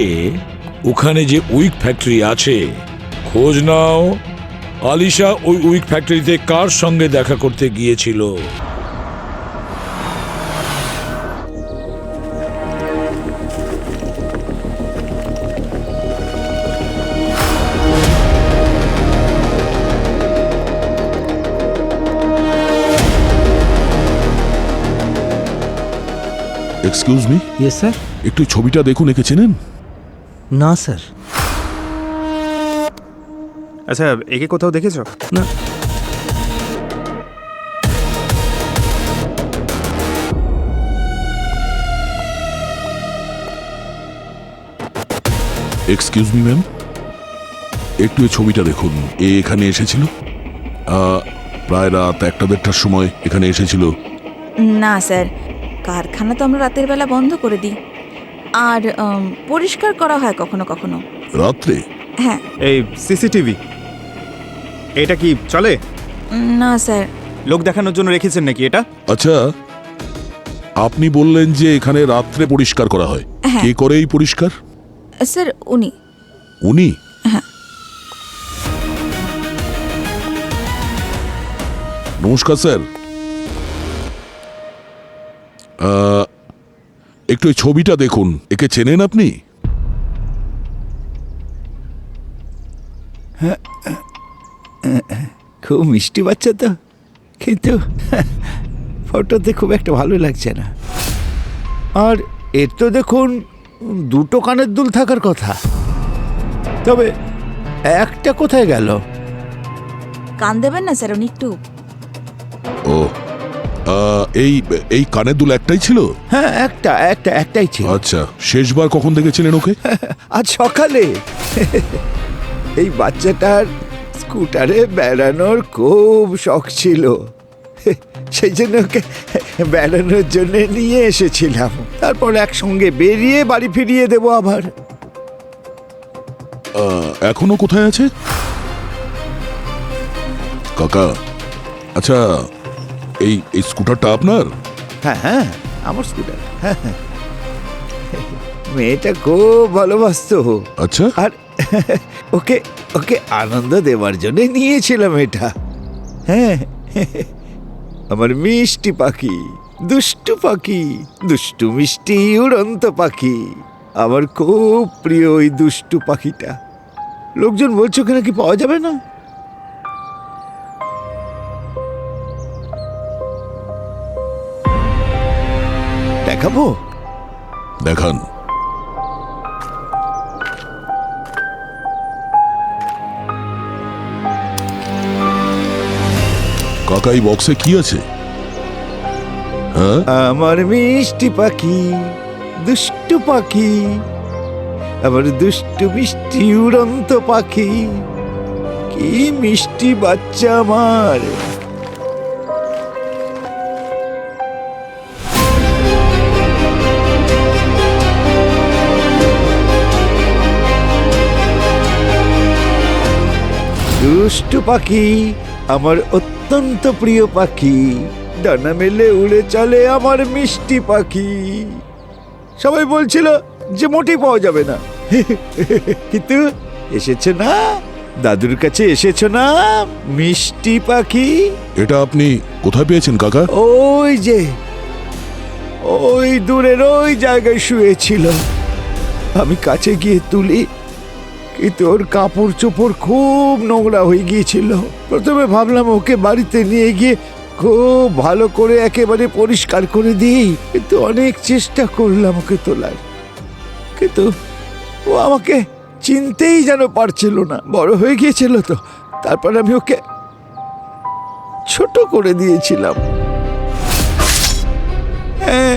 ওখানে যে উইক ফ্যাক্টরি আছে খোঁজ নাও। আলিশা ওই উইক ফ্যাক্টরিতে কার সঙ্গে দেখা করতে গিয়েছিল? Excuse me. Yes sir. একটু ছবিটা দেখুন, একে চেনেন? না স্যার। আচ্ছা, একে কোথাও দেখেছ? না। এক্সকিউজ মি ম্যাম, একটু এই ছবিটা দেখুন। এ এখানে এসেছিল প্রায় রাত 1টা-1:30টার সময় এখানে এসেছিল। না স্যার, কারখানা তো আমরা রাতের বেলা বন্ধ করে দিই, আর পরিষ্কার করা হয় কখনো কখনো। রাত্রে? হ্যাঁ। এই সিসিটিভি এটা কি চলে? না স্যার। লোক দেখানোর জন্য রেখেছেন নাকি এটা? আচ্ছা, আপনি বললেন যে এখানে রাত্রে পরিষ্কার করা হয়। হ্যাঁ। কে করে এই পরিষ্কার? স্যার উনি। উনি? হ্যাঁ। নমস্কার স্যার। একটু এই ছবিটা দেখুন, একে চেনেন আপনি? খুব মিষ্টি বাচ্চা তো, কিন্তু ফটোতে খুব একটা ভালো লাগছে না। আর এর তো দেখুন 2টো কানের দুল থাকার কথা, তবে একটা কোথায় গেল? কান দেবেন না স্যার, উনি একটু। ও, এই কানের দুল একটাই ছিল? হ্যাঁ, একটাই ছিল। আচ্ছা, শেষবার কখন দেখেছিলেন ওকে? আজ সকালে। এই বাচ্চাটার স্কুটারে বেড়ানোর খুব শখ ছিল, সেই জন্য ওকে বেড়ানোর জন্য নিয়ে এসেছিলাম। তারপর একসঙ্গে বেরিয়ে বাড়ি ফিরিয়ে দেবো আবার। এখনো কোথায় আছে? কাকা, আচ্ছা এই এই স্কুটারটা আপনার? হ্যাঁ হ্যাঁ, আমার স্কুটার। হ্যাঁ হ্যাঁ, মেয়েটা খুব ভালোবাসতো। আচ্ছা, আর ওকে ওকে আনন্দ দেওয়ার জন্য নিয়েছিলাম এটা। হ্যাঁ, আমার মিষ্টি পাখি, দুষ্টু পাখি, দুষ্টু মিষ্টি উড়ন্ত পাখি। আমার খুব প্রিয় ওই দুষ্টু পাখিটা। লোকজন বলছে ওকে নাকি পাওয়া যাবে না। দেখাবো? দেখান। কাকা, এই বক্সে কি আছে? হ্যাঁ, আমার মিষ্টি পাখি, দুষ্টু পাখি, আমার দুষ্টু মিষ্টি উড়ন্ত পাখি, কি মিষ্টি বাচ্চা আমার। দুষ্টু পাখি, আমার অত্যন্ত প্রিয় পাখি, ডানা মেলে উড়ে চলে আমার মিষ্টি পাখি। সবাই বলছিল যে মোটেই পাওয়া যাবে না, কিন্তু এসেছে না, দাদুর কাছে এসেছো না মিষ্টি পাখি। এটা আপনি কোথায় পেয়েছেন কাকা? ওই যে ওই দূরের ওই জায়গায় শুয়েছিল। আমি কাছে গিয়ে তুলি, কিন্তু ওর কাপড় চোপড় খুব নোংরা হয়ে গিয়েছিল। প্রথমে ভাবলাম ওকে বাড়িতে নিয়ে গিয়ে খুব ভালো করে একেবারে পরিষ্কার করে দিই, কিন্তু অনেক চেষ্টা করলাম ওকে তোলার, কিন্তু ও আমাকে চিনতেই যেন পারছিল না। বড় হয়ে গিয়েছিল তো, তারপর আমি ওকে ছোট করে দিয়েছিলাম। হ্যাঁ,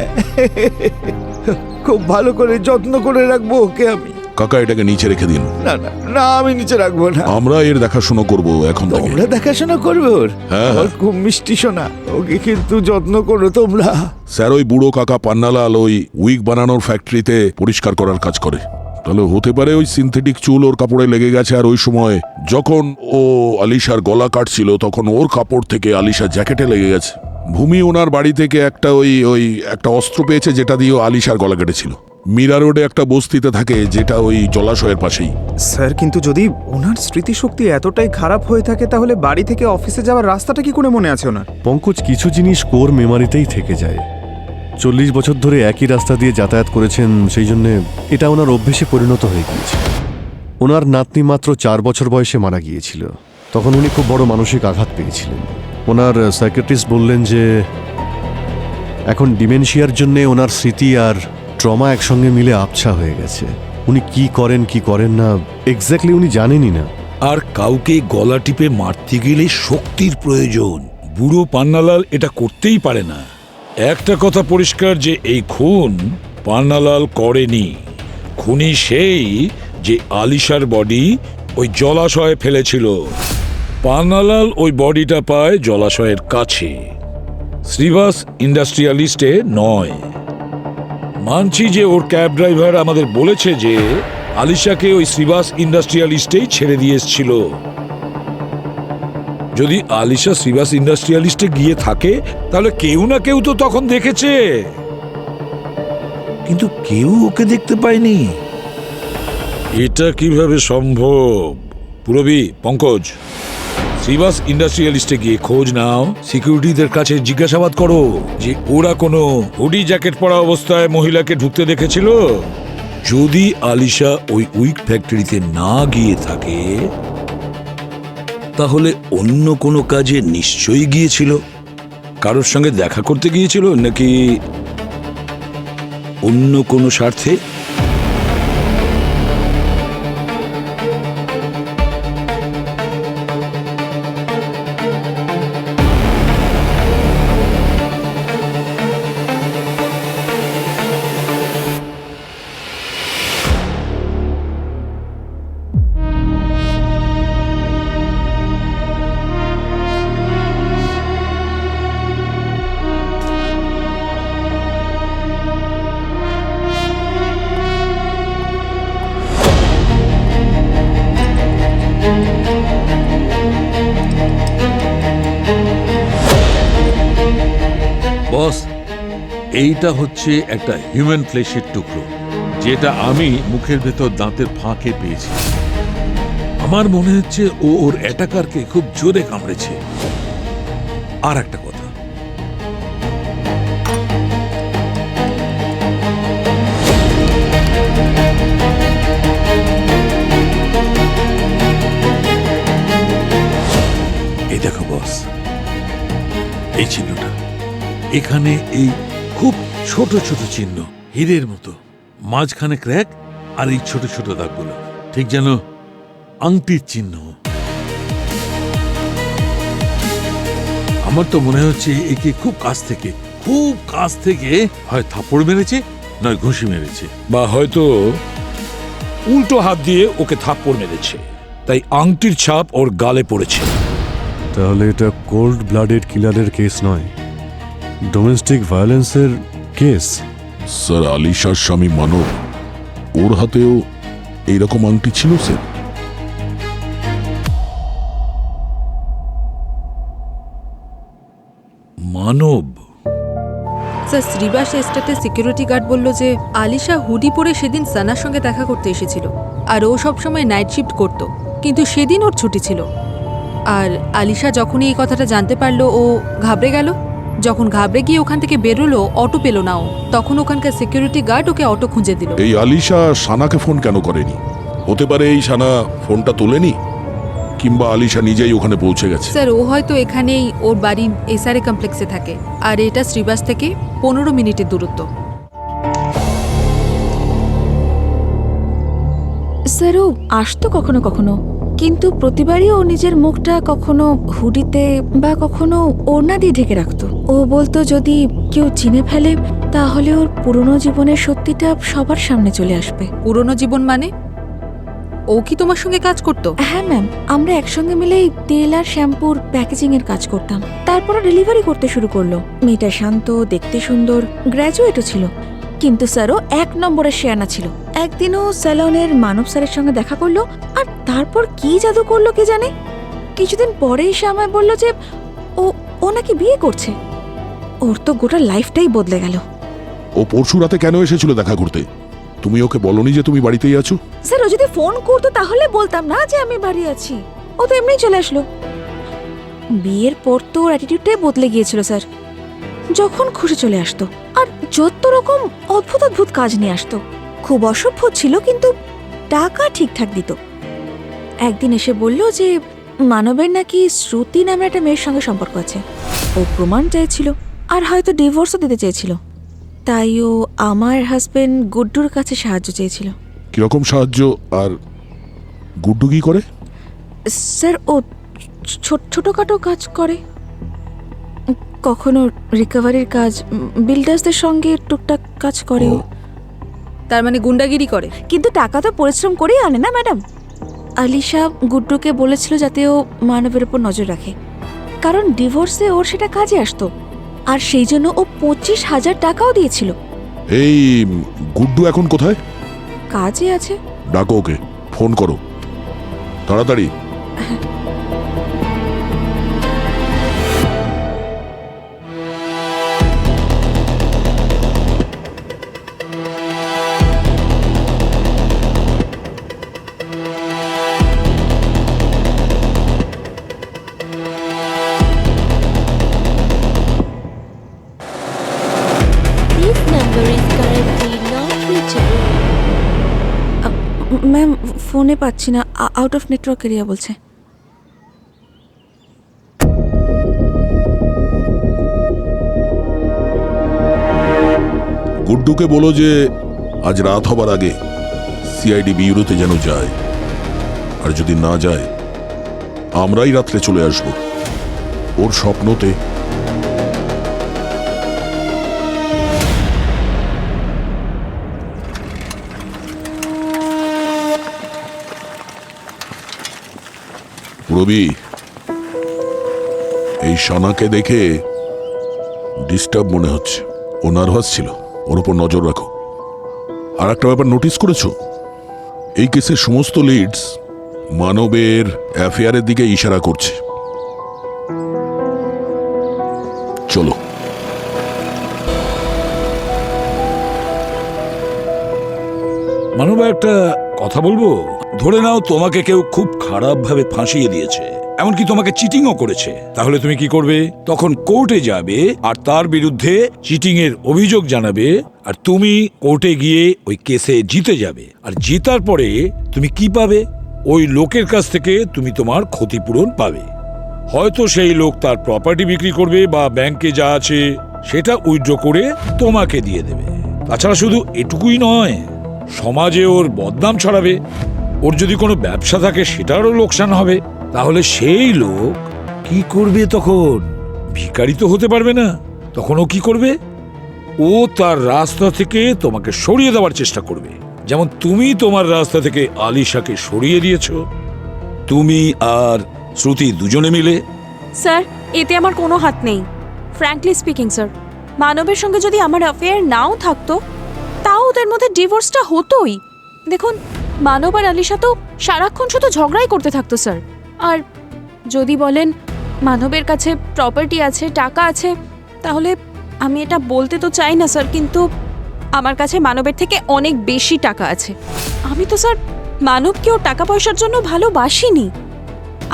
খুব ভালো করে যত্ন করে রাখবো ওকে আমি। কাকা, এটাকে নিচে রেখে দিন। না না না, আমি নিচে রাখবো না। আমরা এর দেখাশোনা করব এখন থেকে। তোমরা দেখাশোনা করবে ওর? হ্যাঁ, ওর খুব মিষ্টি সোনা, ওকে কিন্তু যত্ন করো তোমরা। স্যার, ওই বুড়ো কাকা পান্নালাল ওই উইগ বানানোর ফ্যাক্টরিতে পরিষ্কার করার কাজ করে। তাহলে হতে পারে ওই সিনথেটিক চুল ওর কাপড়ে লেগে গেছে, আর ওই সময় যখন ও আলিশার গলা কাটছিল তখন ওর কাপড় থেকে আলিশার জ্যাকেটে লেগে গেছে। ভূমি ওনার বাড়ি থেকে একটা ওই একটা অস্ত্র পেয়েছে যেটা দিয়ে আলিশার গলা কেটেছিল। মীরা রোডে একটা বস্তিতে থাকে যেটা ওই জলাশয়ের পাশেই। স্যার, কিন্তু যদি ওনার স্মৃতিশক্তি এতটাই খারাপ হয়ে থাকে তাহলে বাড়ি থেকে অফিসে যাওয়ার রাস্তাটা কি করে মনে আছে ওনার? পঙ্কজ, কিছু জিনিস কোর মেমারিতেই থেকে যায়। 40 বছর ধরে একই রাস্তা দিয়ে যাতায়াত করেছেন, সেই জন্যে এটা ওনার অভ্যেসে পরিণত হয়ে গিয়েছে। ওনার নাতনি মাত্র 4 বছর বয়সে মারা গিয়েছিল। তখন উনি খুব বড় মানসিক আঘাত পেয়েছিলেন। ওনার সাইকিয়াট্রিস্ট বললেন যে এখন ডিমেনশিয়ার জন্যে ওনার স্মৃতি আর ট্রমা একসঙ্গে মিলে আবছা হয়ে গেছে। উনি কি করেন কি করেন না এক্স্যাক্টলি উনি জানেনই না। আর কাউকে গলা টিপে মারতে গেলে শক্তির প্রয়োজন। বুড়ো পান্নালাল এটা করতেই পারে না। একটা কথা পরিষ্কার যে এই খুন পান্নালাল করেনি। খুনি সেই যে আলিশার বডি ওই জলাশয়ে ফেলেছিল। পান্নালাল ওই বডিটা পায় জলাশয়ের কাছে, শ্রীবাস ইন্ডাস্ট্রিয়ালিস্টে নয়। মানছি যে ওর ক্যাব ড্রাইভার আমাদের বলেছে যে আলিশাকে ওই শ্রীবাস ইন্ডাস্ট্রিয়ালিস্টেই ছেড়ে দিয়ে এসেছিল। যদি আলিশা শ্রীবাস ইন্ডাস্ট্রিয়ালিস্টে গিয়ে থাকে তাহলে কেউ না কেউ তো তখন দেখেছে, কিন্তু কেউ ওকে দেখতে পায়নি। এটা কিভাবে সম্ভব? পুরবী, পঙ্কজ, শ্রীবাস ইন্ডাস্ট্রিয়ালিস্টে গিয়ে খোঁজ নাও, সিকিউরিটিদের কাছে জিজ্ঞাসাবাদ করো যে ওরা কোনো হুডি জ্যাকেট পরা অবস্থায় মহিলাকে ঢুকতে দেখেছিল। যদি আলিশা ওই উইক ফ্যাক্টরিতে না গিয়ে থাকে তাহলে অন্য কোনো কাজে নিশ্চয়ই গিয়েছিল। কারোর সঙ্গে দেখা করতে গিয়েছিল, নাকি অন্য কোনো স্বার্থে? বস, এইটা হচ্ছে একটা হিউম্যান ফ্লেশের টুকরো, যেটা আমি মুখের ভেতর দাঁতের ফাঁকে পেয়েছি। আমার মনে হচ্ছে ও ওর অ্যাটাকারকে খুব জোরে কামড়েছে। আর একটা কথা, এই দেখো বস, এই চিহ্নটা এখানে, এই খুব ছোট ছোট চিহ্ন, হীরের মতো, মাঝখানে ক্র্যাক, আর এই ছোট ছোট দাগগুলো ঠিক যেন আংটির চিহ্ন। আমার তো মনে হচ্ছে একে খুব কাছ থেকে হয় থাপ্পড় মেরেছে, নয় ঘুষি মেরেছে, বা হয়তো উল্টো হাত দিয়ে ওকে থাপ্পড় মেরেছে, তাই আংটির ছাপ ওর গালে পড়েছে। তাহলে এটা কোল্ড ব্লাডেড কিলারের কেস নয়, ডোমেস্টিক ভায়োলেন্সের কেস। স্যার, আলিশার স্বামী মানব, ওর হাতেও এইরকম আংটি ছিল স্যার। মানব? স্যার, শ্রীবাস এস্টেটে সিকিউরিটি গার্ড বলল যে আলিশা হুডি পরে সেদিন সানার সঙ্গে দেখা করতে এসেছিল, আর ও সবসময় নাইট শিফট করত, কিন্তু সেদিন ওর ছুটি ছিল। আর আলিশা যখনই এই কথাটা জানতে পারলো, ও ঘাবড়ে গেল। যখন ঘাবড়ে গিয়ে ওখান থেকে বেরোলো, অটো পেল না ও, তখন ওখানকার সিকিউরিটি গার্ড ওকে অটো খুঁজে দিল। এই আলিশা সানাকে ফোন কেন করেনি? হতে পারে এই সানা ফোনটা তোলেনি, কিংবা আলিশা নিজেই ওখানে পৌঁছে গেছে। স্যার, ও হয়তো এখানেই ওর বাড়ি এসআরএ কমপ্লেক্সে থাকে, আর এটা শ্রীবাস থেকে 15 মিনিটের দূরত্ব। স্যার, ও আসতো কখনো কখনো, কিন্তু প্রতিবারই ও নিজের মুখটা কখনো হুডিতে বা কখনো ওড়না দিয়ে ঢেকে রাখতো। ও বলতো যদি কেউ চিনে ফেলে তাহলে ওর পুরনো জীবনের সত্যিটা সবার সামনে চলে আসবে। পুরনো জীবন মানে? ও কি তোমার সঙ্গে কাজ করতো? হ্যাঁ ম্যাম, আমরা একসঙ্গে মিলেই তেল আর শ্যাম্পুর প্যাকেজিং এর কাজ করতাম। তারপর ডেলিভারি করতে শুরু করলো। মেয়েটা শান্ত, দেখতে সুন্দর, গ্র্যাজুয়েটও ছিল, কিন্তু স্যারও 1 নম্বরের শেয়ানা ছিল। একদিনও স্যালনের মানব স্যারের সঙ্গে দেখা করলো, আর তারপর কি জাদু করলো কে জানে। কিছুদিন পরেই সে আমায় বলল যে ও নাকি বিয়ে করছে। ওর তো গোটা লাইফটাই বদলে গেল। ও পরশু রাতে কেন এসেছিল দেখা করতে? তুমি ওকে বলনি যে তুমি বাড়িতেই আছো? স্যার, ও যদি ফোন করতো তাহলে বলতাম না যে আমি বাড়ি আছি। ও তো এমনিই চলে আসলো। বিয়ের পর তো ওর অ্যাটিটিউডটাই বদলে গিয়েছিল স্যার। যখন খুশি চলে আসতো, আর যত রকম অদ্ভুত অদ্ভুত কাজ নিয়ে আসতো। খুব অসভ্য ছিল, কিন্তু টাকা ঠিকঠাক দিত। একদিন এসে বলল যে মানবের নাকি শ্রুতি নামে একটা মেয়ের সঙ্গে সম্পর্ক আছে। ও প্রমাণ চাইছিল, আর হয়তো ডিভোর্সও দিতে চেয়েছিল। তাই ও আমার হাজবেন্ড গুড্ডুর কাছে সাহায্য চেয়েছিল। কিরকম সাহায্য? আর গুড্ডু কি করে? স্যার, ও ছোটখাটো কাজ করে, কখনো রিকভারির কাজ, বিল্ডার্সদের সঙ্গে টুকটাক কাজ করে। ও তার মানে গুন্ডাগিরি করে? কিন্তু টাকা তো পরিশ্রম করেই আনে না ম্যাডাম। আলিশা গুড্ডুকে বলেছিল যাতে ও মানবের উপর নজর রাখে, কারণ ডিভোর্সে ওর সেটা কাজে আসতো, আর সেই জন্য ও 25,000 টাকাও দিয়েছিল। এই গুড্ডু এখন কোথায়? কাজে আছে। ডাকো ওকে, ফোন করো তাড়াতাড়ি। ম্যাম, ফোনে পাচ্ছি না, আউট অফ নেটওয়ার্ক এরিয়া বলছে। গুড্ডুকে বলো যে আজ রাত হবার আগে সিআইডি বিউরোতে যেন যায়, আর যদি না যায় আমরাই রাত্রে চলে আসব ওর স্বপ্নতে। রবি, এই সানাকে দেখে ডিস্টার্ব মনে হচ্ছে। ও নার্ভাস ছিল, ওর উপর নজর রাখো। আর একটা ব্যাপার নোটিস করেছো? এই কেসের সমস্ত লিডস মানবের অ্যাফেয়ারের দিকে ইশারা করছে। চলো। মানবা একটা কথা বলবো, ধরে নাও তোমাকে কেউ খুব খারাপ ভাবে ফাঁসিয়ে দিয়েছে, এমনকি তোমাকে চিটিংও করেছে, তাহলে তুমি কি করবে? তখন কোর্টে যাবে আর তার বিরুদ্ধে চিটিং এর অভিযোগ জানাবে, আর তুমি কোর্টে গিয়ে ওই কেসে জিতে যাবে। আর জেতার পরে তুমি কি পাবে? ওই লোকের কাছ থেকে তুমি তোমার ক্ষতিপূরণ পাবে। হয়তো সেই লোক তার প্রপার্টি বিক্রি করবে বা ব্যাংকে যা আছে সেটা উইথড্র করে তোমাকে দিয়ে দেবে। তাছাড়া শুধু এটুকুই নয়, সমাজে ওর বদনাম ছড়াবে। ওর যদি কোনো ব্যবসা থাকে সেটারও লোকসান হবে। তাহলে সেই লোক কি করবে? তখন ভিখারি তো হতে পারবে না। তখন ও কি করবে? ও তার রাস্তা থেকে তোমাকে সরিয়ে দেওয়ার চেষ্টা করবে, যেমন তুমি তোমার রাস্তা থেকে আলিশাকে সরিয়ে দিয়েছো, তুমি আর শ্রুতি দুজনে মিলে। স্যার, এতে আমার কোনো হাত নেই। ফ্র্যাঙ্কলি স্পিকিং স্যার, মানবের সঙ্গে যদি আমার অ্যাফেয়ার নাও থাকতো, তাও ওদের মধ্যে ডিভোর্সটা হতোই। দেখুন, মানব আর আলিশা তো সারাক্ষণ শুধু ঝগড়াই করতে থাকতো স্যার। আর যদি বলেন মানবের কাছে প্রপার্টি আছে, টাকা আছে, তাহলে আমি এটা বলতে তো চাই না স্যার, কিন্তু আমার কাছে মানবের থেকে অনেক বেশি টাকা আছে। আমি তো স্যার মানবকেও টাকা পয়সার জন্য ভালোবাসিনি।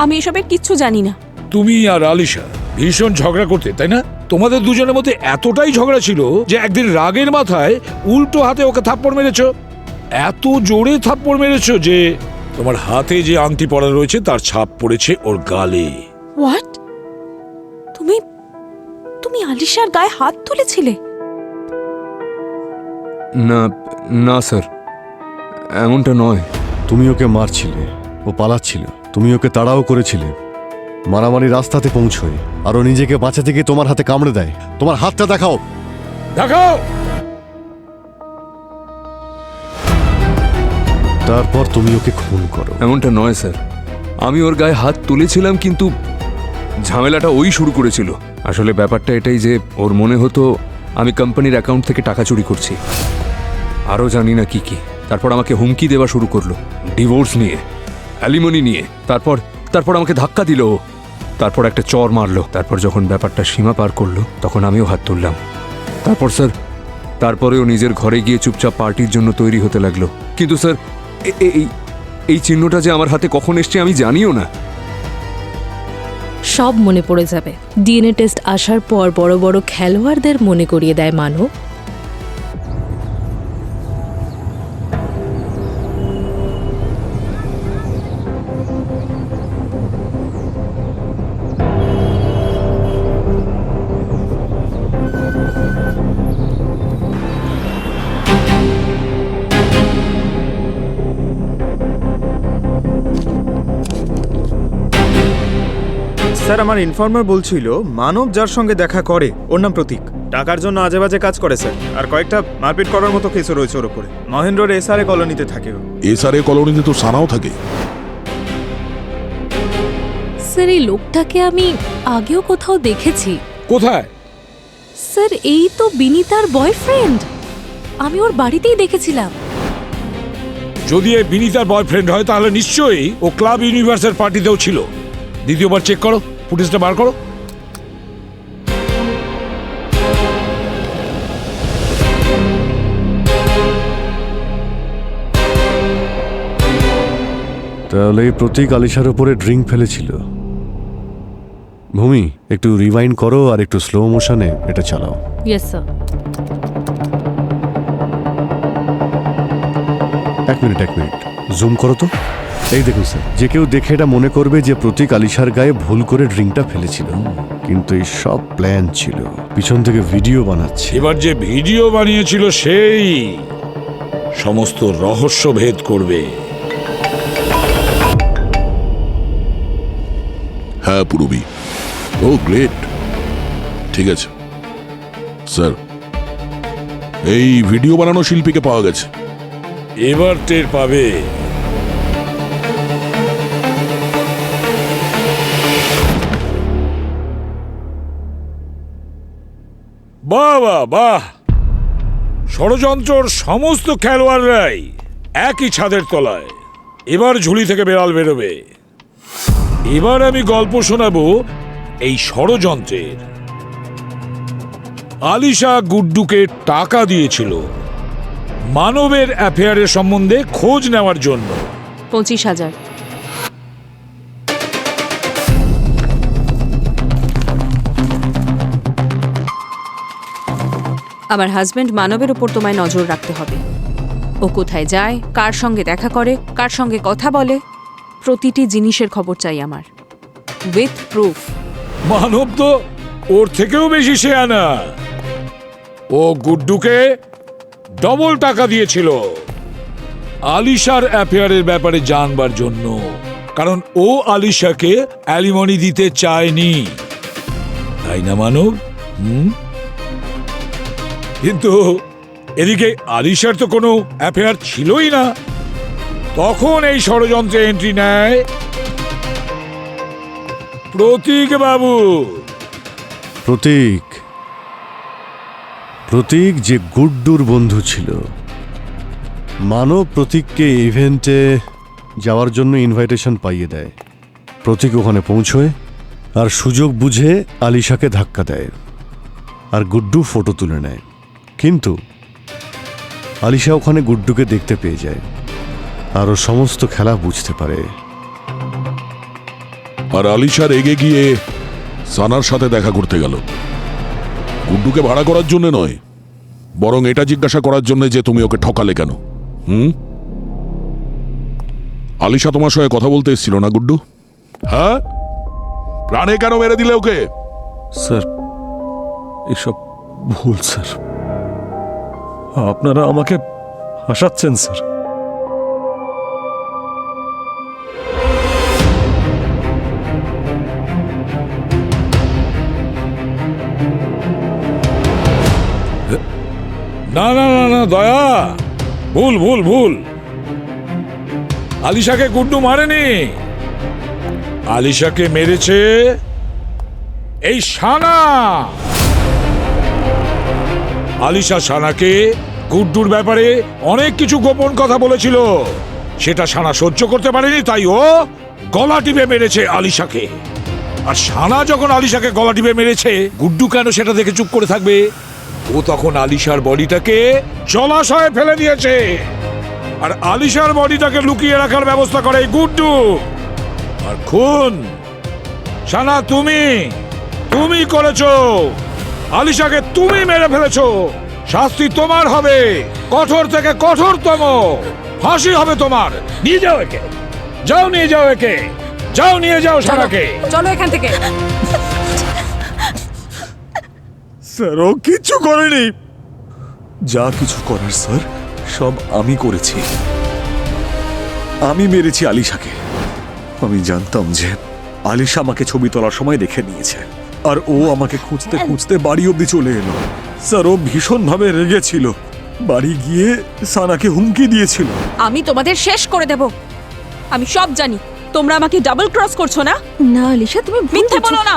আমি এসবের কিচ্ছু জানি না। তুমি আর আলিশা ভীষণ ঝগড়া করতে, তাই না? তোমাদের দুজনের মধ্যে এতটাই ঝগড়া ছিল যে একদিন রাগের মাথায় উল্টো হাতে ওকে থাপ্পড় মেরেছো। এত জোরে থাপ্পড় মেরেছো যে তোমার হাতে যে আংটি পরা রয়েছে তার ছাপ পড়েছে ওর গালে। হোয়াট? তুমি তুমি আলিশার গায়ে হাত তুলেছিলে? না না স্যার, এমনটা নয়। তুমি ওকে মারছিলে, ও পালাচ্ছিল, তুমি ওকে তাড়াও করেছিলে। মারামারি রাস্তাতে পৌঁছয় আর ও নিজেকে বাঁচাতে গিয়ে তোমার হাতে কামড়ে দেয়। তোমার হাতটা দেখাও। দেখাও। তারপর তুমি ওকে খুন করো। এমনটা নয় স্যার, আমি ওর গায়ে হাত তুলেছিলাম, কিন্তু ঝামেলাটা ওই শুরু করেছিল। আসলে ব্যাপারটা এটাই যে ওর মনে হতো আমি কোম্পানির অ্যাকাউন্ট থেকে টাকা চুরি করছি, আরও জানি না কি কি। তারপর আমাকে হুমকি দেওয়া শুরু করলো, ডিভোর্স নিয়ে, অ্যালিমনি নিয়ে। তারপর আমাকে ধাক্কা দিল, তারপর একটা চর মারলো। তারপর যখন ব্যাপারটা সীমা পার করলো তখন আমিও হাত তুললাম। তারপর স্যার, তারপরেও নিজের ঘরে গিয়ে চুপচাপ পার্টির জন্য তৈরি হতে লাগলো। কিন্তু স্যার, এই চিহ্নটা যে আমার হাতে কখন এসছে আমি জানিও না। সব মনে পড়ে যাবে। ডিএনএ টেস্ট আসার পর বড় বড় খেলোয়াড়দের মনে করিয়ে দেয় মানব। স্যার, আমার ইনফর্মার বলছিল মানব যার সঙ্গে দেখা করে ওর নাম প্রতীক। টাকার জন্য আজে বাজে কাজ করে স্যার, আর কয়েকটা মারপিট করার মতো কেসও রয়েছে ওর উপরে। মহেন্দ্রর এসআরএ কলোনিতে থাকে ও। এসআরএ কলোনিতে তো সানাও থাকে। স্যার, এই লোকটাকে আমি আগেও কোথাও দেখেছি। কোথায়? স্যার, এই তো বিনীতার বয়ফ্রেন্ড। আমি ওর বাড়িতেই দেখেছিলাম। যদি এ বিনীতার বয়ফ্রেন্ড হয় তাহলে নিশ্চয়ই ও ক্লাব ইউনিভার্সের পার্টিতেও ছিল। দ্বিতীয়বার চেক করো, ফুটেজটা বার করো। তাহলে এই প্রতীক আলিশার উপরে ড্রিঙ্ক ফেলেছিল। ভূমি, একটু রিওয়াইন্ড করো আর একটু স্লো মোশনে এটা চালাও। Yes sir. এক মিনিট জুম করো তো। এই দেখুন স্যার, যে কেউ দেখে এটা মনে করবে যে প্রতীক আলিশার গায়ে ভুল করে ড্রিঙ্কটা ফেলেছিল, কিন্তু এই সব প্ল্যান ছিল। পিছন থেকে ভিডিও বানাচ্ছে। এবার যে ভিডিও বানিয়েছিল সেই সমস্ত রহস্য ভেদ করবে। হ্যাঁ পুরবি, ও গ্রেট। ঠিক আছে স্যার, এই ভিডিও বানানো শিল্পীকে পাওয়া গেছে। এবার টের পাবে। বাহ বাহ বাহ, ষড়যন্ত্রর সমস্ত খেলোয়াড়রাই একই ছাদের তলায়। এবার ঝুলি থেকে বেড়াল বেরোবে। এবার আমি গল্প শোনাবো এই ষড়যন্ত্রের। আলিশা গুড্ডুকে টাকা দিয়েছিল মানবের অ্যাফেয়ারের সম্বন্ধে খোঁজ নেওয়ার জন্য। 25,000। আমার হাজবেন্ড মানবের উপর তোমায় নজর রাখতে হবে। ও কোথায় যায়, কার সঙ্গে দেখা করে, কার সঙ্গে কথা বলে, প্রতিটি জিনিসের খবর চাই আমার, উইথ প্রুফ। মানব তো ওর থেকেও বেশি শেয়ানা। ও গুড্ডুকে ডবল টাকা দিয়েছিল আলিশার অ্যাফেয়ারের ব্যাপারে জানবার জন্য, কারণ ও আলিশাকে অ্যালিমনি দিতে চায়নি, তাই না মানব? কিন্তু এদিকে আলিশার তো কোনো অ্যাফেয়ার ছিলই না। তখন এই ষড়যন্ত্রে এন্ট্রি নেয় প্রতীক বাবু। প্রতীক যে গুড্ডুর বন্ধু ছিল। মানব প্রতীককে ইভেন্টে যাওয়ার জন্য ইনভাইটেশন পাইয়ে দেয়। প্রতীক ওখানে পৌঁছয় আর সুযোগ বুঝে আলিশাকে ধাক্কা দেয়, আর গুড্ডু ফটো তুলে নেয়। কিন্তু আলিশা ওখানে গুড্ডুকে দেখতে পেয়ে যায় আর ও সমস্ত খেলা বুঝতে পারে। আর আলিশা রেগে গিয়ে সানার সাথে দেখা করতে গেল, গুড্ডুকে ভাড়া করার জন্য নয়, বরং এটা জিজ্ঞাসা করার জন্য যে তুমি ওকে ঠকালে কেন। আলিশা তোমার সঙ্গে কথা বলতে এসেছিল না গুড্ডু? হ্যাঁ, প্রাণে কেন মেরে দিলে ওকে? স্যার, এসব ভুল স্যার। আপনারা আমাকে হাসাচ্ছেন স্যার। না না না না দয়া, ভুল ভুল ভুল। আলিশাকে গুড্ডু মারেনি, আলিশাকে মেরেছে এই সানা। আলিশা সানাকে গুড্ডুর ব্যাপারে অনেক কিছু গোপন কথা বলেছিল, সেটা সানা সহ্য করতে পারেনি, তাই ও গলা টিপে মেরেছে আলিশাকে। আর সানা যখন আলিশাকে গলা টিপে মেরেছে, গুড্ডু কেন সেটা দেখে চুপ করে থাকবে? ও তখন আলিশার বডিটাকে জলাশয়ে ফেলে দিয়েছে, আর আলিশার বডিটাকে লুকিয়ে রাখার ব্যবস্থা করে এই গুড্ডু। আর খুন সানা তুমি করেছো, আলিশাকে তুমি মেরে ফেলেছো। শাস্তি তোমার হবে, কঠোর থেকে কঠোরতম ফাঁসি হবে তোমার। নিয়ে যাও একে, যাও নিয়ে যাও একে, যাও নিয়ে যাও সানাকে। চলো এখান থেকে। স্যার, ও কিচ্ছু করেনি। যা কিছু করার স্যার সব আমি করেছি। আমি মেরেছি আলিশাকে। আমি জানতাম যে আলিশা আমাকে ছবি তোলার সময় দেখে নিয়েছে, আর ও আমাকে খুঁজতে খুঁজতে বাড়ি অবধি চলে এলো। স্যার, ও ভীষণভাবে রেগেছিল, বাড়ি গিয়ে সানাকে হুমকি দিয়েছিল। আমি তোমাদের শেষ করে দেব। আমি সব জানি, তোমরা আমাকে ডাবল ক্রস করছো না? না আলিশা, তুমি মিথ্যে বলো না,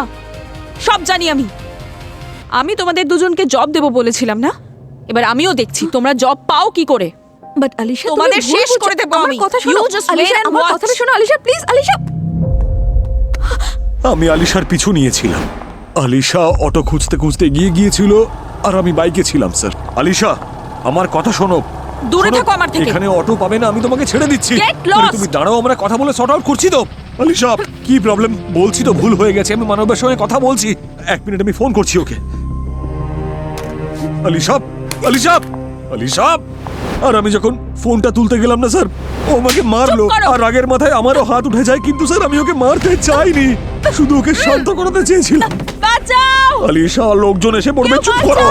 সব জানি আমি তোমাদের দুজনকে জব দেব বলেছিলাম না? এবার আমিও দেখছি তোমরা জব পাও কি করে। বাট আলিশা, তোমাদের শেষ করে দেব আমি। কথা শোনো আলিশা, আমার কথাটা শোনো আলিশা, প্লিজ আলিশা। আমি আলিশার পিছু নিয়েছিলাম। আলিশা অটো খুঁজতে খুঁজতে গিয়েছিল আর আমি বাইকে ছিলাম স্যার। আলিশা, আমার কথা শোনো। দূরে থাকো আমার থেকে। এখানে অটো পাবে না, আমি তোমাকে ছেড়ে দিচ্ছি। Get lost! তুমি দাঁড়াও, আমরা কথা বলে সর্ট আউট করছি তো। আলিশা, কি প্রবলেম? বলছি তো ভুল হয়ে গেছে, আমি মানবের সঙ্গে কথা বলছি। 1 মিনিট, আমি ফোন করছি ওকে। আলিশা, আলিশা, আলিশা। আর আমি যখন ফোনটা তুলতে গেলাম না স্যার, ও আমাকে মারলো। আর রাগের মাথায় আমারও হাত উঠে যায়, কিন্তু স্যার আমি ওকে মারতে চাইনি, শুধু ওকে শান্ত করাতে চেয়েছিলাম। বাঁচাও আলিশা, লোকজন এসে পড়বে। চুপ করো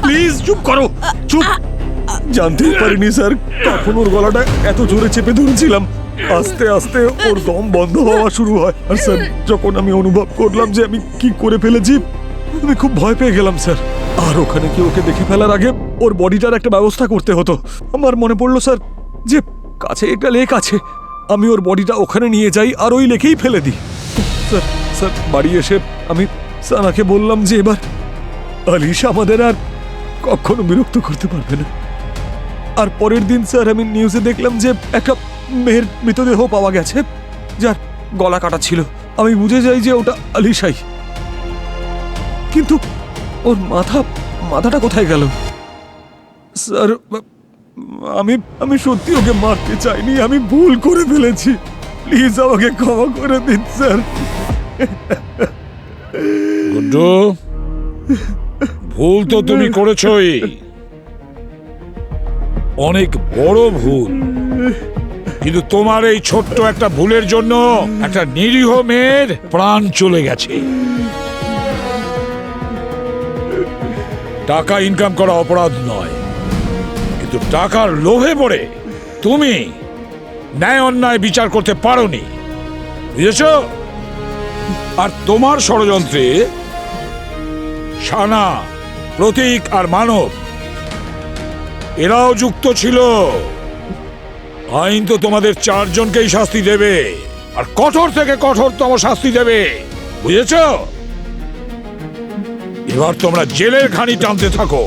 প্লিজ, চুপ করো, চুপ। জানতেই পারিনি স্যার কখন ওর গলাটা এত জোরে চেপে ধরেছিলাম। আস্তে আস্তে ওর দম বন্ধ হওয়া শুরু হয়। আর স্যার, যখন আমি অনুভব করলাম যে আমি কি করে ফেলেছি, আমি খুব ভয় পেয়ে গেলাম স্যার। আর ওখানে কি ওকে দেখে ফেলার আগে ওর বডিটার একটা ব্যবস্থা করতে হতো। আমার মনে পড়লো স্যার যে কাছে একটা লেক আছে, আমি ওর বডিটা ওখানে নিয়ে যাই আর ওই লেকেই ফেলে দিই। স্যার স্যার বাড়ি এসে আমি সানাকে বললাম যে এবার আলিশা আমাদের আর কখনো বিরক্ত করতে পারবে না। আর পরের দিন স্যার আমি নিউজে দেখলাম যে একটা মেয়ের মৃতদেহ পাওয়া গেছে, যার গলা কাটা ছিল। আমি বুঝে যাই যে ওটা আলিশাই, কিন্তু ওর মাথাটা কোথায় গেল? স্যার আমি আমি সত্যি ওকে মারতে চাইনি, আমি ভুল করে ফেলেছি। প্লিজ আমাকে ক্ষমা করে দিন স্যার। গুড্ডু, ভুল তো তুমি করেছই, অনেক বড় ভুল। কিন্তু তোমার এই ছোট্ট একটা ভুলের জন্য একটা নিরীহ মেয়ের প্রাণ চলে গেছে। টাকা ইনকাম করা অপরাধ নয়, কিন্তু টাকার লোভে পড়ে তুমি ন্যায় অন্যায় বিচার করতে পারোনি, বুঝেছ? আর তোমার ষড়যন্ত্রে শানা, প্রতীক আর মানব এরাও যুক্ত ছিল। আইন তো তোমাদের চারজনকেই শাস্তি দেবে, আর কঠোর থেকে কঠোরতম শাস্তি দেবে, বুঝেছ? এবার তোমরা জেলের ঘানি টানতে থাকো।